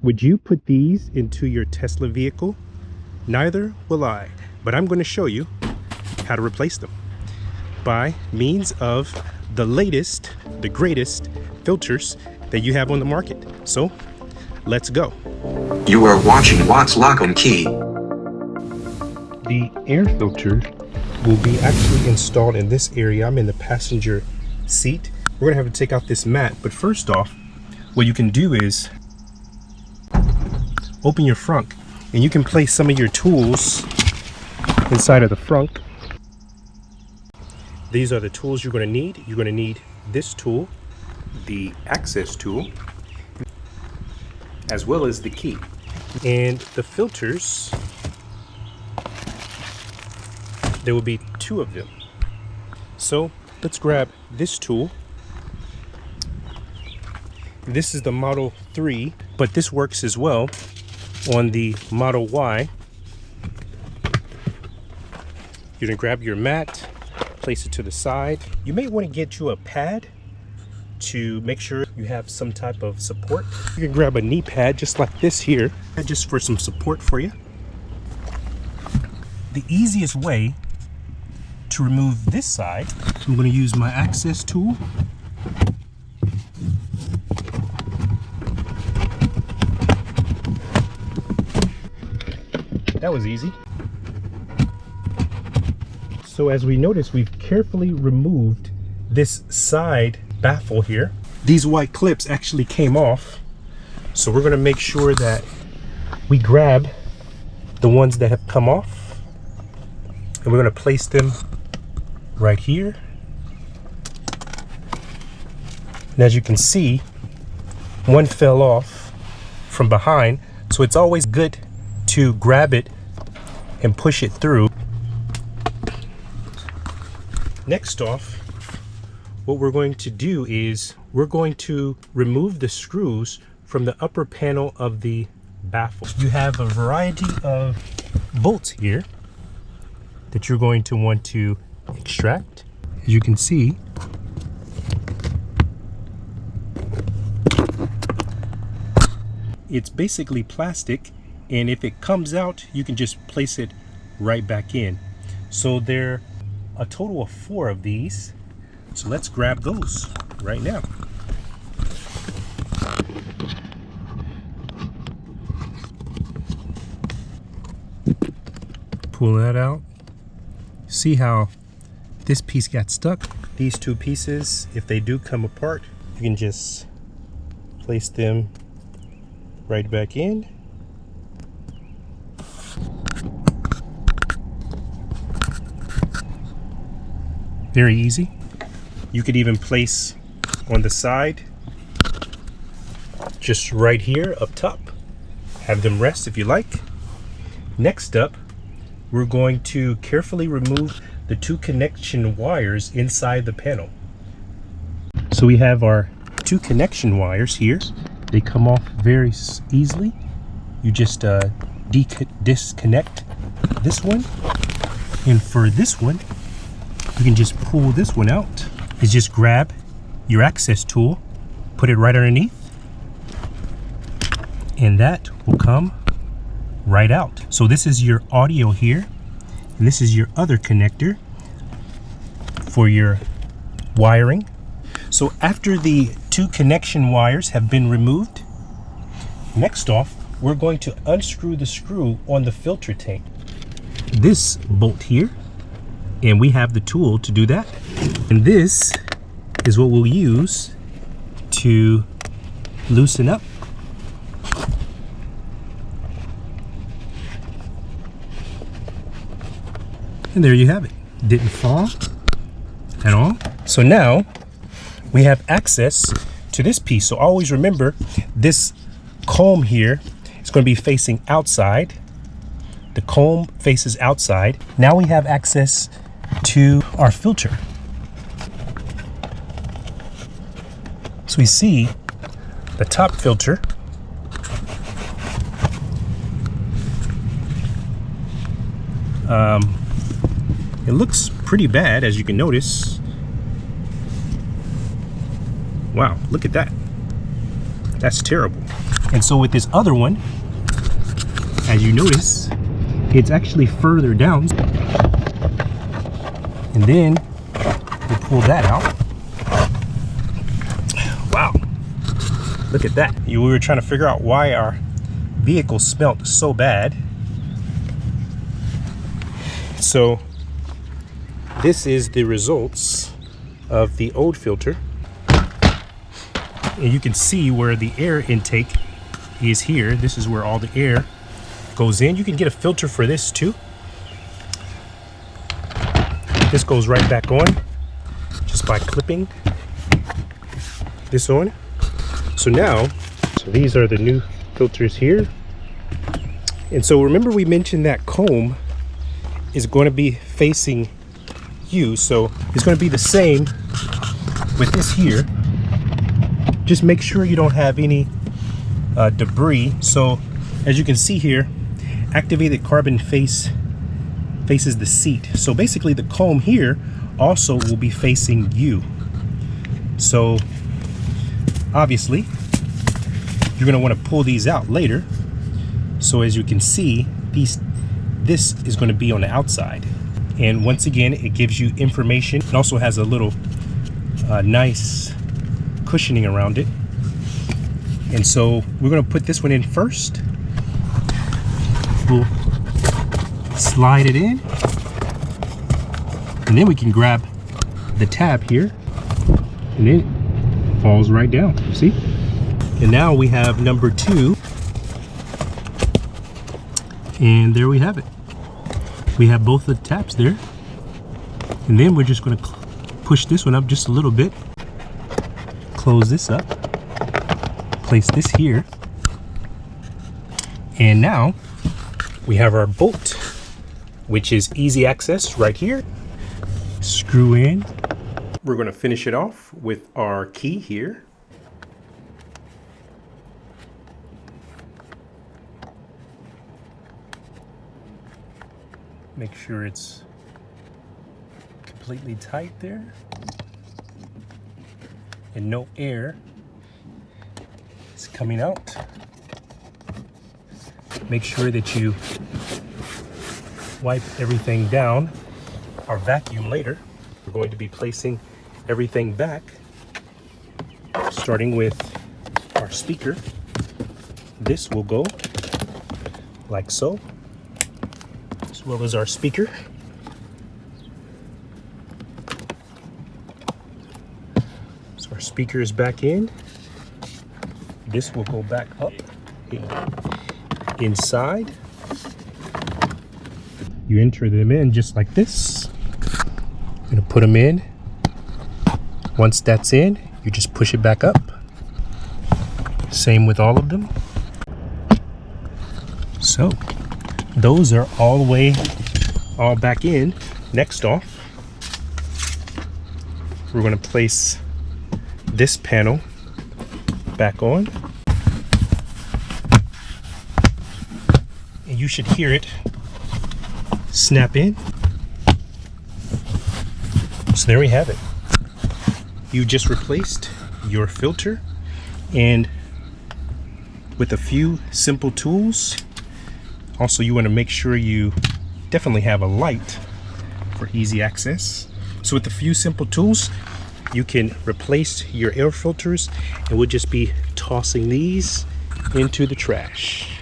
Would you put these into your Tesla vehicle? Neither will I, but I'm going to show you how to replace them by means of the latest, the greatest filters that you have on the market. So let's go. You are watching Watts Lock and Key. The air filter will be actually installed in this area. I'm in the passenger seat. We're gonna have to take out this mat, but first off, what you can do is open your frunk and you can place some of your tools inside of the frunk. These are the tools you're going to need. You're going to need this tool, the access tool, as well as the key. And the filters, there will be 2 of them. So let's grab this tool. This is the Model 3, but this works as well on the Model Y. You're gonna grab your mat, place it to the side. You may want to get you a pad to make sure you have some type of support. You can grab a knee pad just like this here, just for some support for you. The easiest way to remove this side, I'm going to use my access tool. That was easy. So as we notice, we've carefully removed this side baffle here. These white clips actually came off. So we're gonna make sure that we grab the ones that have come off and we're gonna place them right here. And as you can see, one fell off from behind. So it's always good to grab it and push it through. Next off, what we're going to do is we're going to remove the screws from the upper panel of the baffle. You have a variety of bolts here that you're going to want to extract. As you can see, it's basically plastic, and if it comes out, you can just place it right back in. So there are a total of 4 of these. So let's grab those right now. Pull that out. See how this piece got stuck? These 2 pieces, if they do come apart, you can just place them right back in. Very easy. You could even place on the side, just right here up top. Have them rest if you like. Next up, we're going to carefully remove the 2 connection wires inside the panel. So we have our 2 connection wires here. They come off very easily. You just disconnect this one. And for this one, you can just pull this one out. Is just grab your access tool, put it right underneath, and that will come right out. So this is your audio here, and this is your other connector for your wiring. So after the 2 connection wires have been removed, next off, we're going to unscrew the screw on the filter tank. This bolt here, and we have the tool to do that. And this is what we'll use to loosen up. And there you have it. Didn't fall at all. So now we have access to this piece. So always remember, this comb here is going to be facing outside. The comb faces outside. Now we have access to our filter. So we see the top filter. It looks pretty bad, as you can notice. Wow, look at that. That's terrible. And so with this other one, as you notice, it's actually further down. And then we'll pull that out. Wow, look at that. We were trying to figure out why our vehicle smelled so bad. So this is the results of the old filter. And you can see where the air intake is here. This is where all the air goes in. You can get a filter for this too. This goes right back on just by clipping this on. So now, these are the new filters here. And so remember we mentioned that comb is going to be facing you. So it's going to be the same with this here. Just make sure you don't have any debris. So as you can see here, activated carbon faces the seat. So basically the comb here also will be facing you. So obviously you're going to want to pull these out later. So as you can see, this is going to be on the outside. And once again, it gives you information. It also has a little nice cushioning around it. And so we're going to put this one in first. We'll slide it in, and then we can grab the tab here, and it falls right down. See? And now we have number 2, and there we have it. We have both the tabs there, and then we're just going to push this one up just a little bit, close this up, place this here, and now we have our bolt, which is easy access right here. Screw in. We're going to finish it off with our key here. Make sure it's completely tight there and no air is coming out. Make sure that you wipe everything down or vacuum later. We're going to be placing everything back, starting with our speaker. This will go like so, as well as our speaker. So our speaker is back in. This will go back up inside. You enter them in just like this. I'm gonna put them in. Once that's in, you just push it back up. Same with all of them. So those are all back in. Next off, we're gonna place this panel back on. And you should hear it snap in. So there we have it. You just replaced your filter, and with a few simple tools. Also, you want to make sure you definitely have a light for easy access. So with a few simple tools, you can replace your air filters, and we'll just be tossing these into the trash.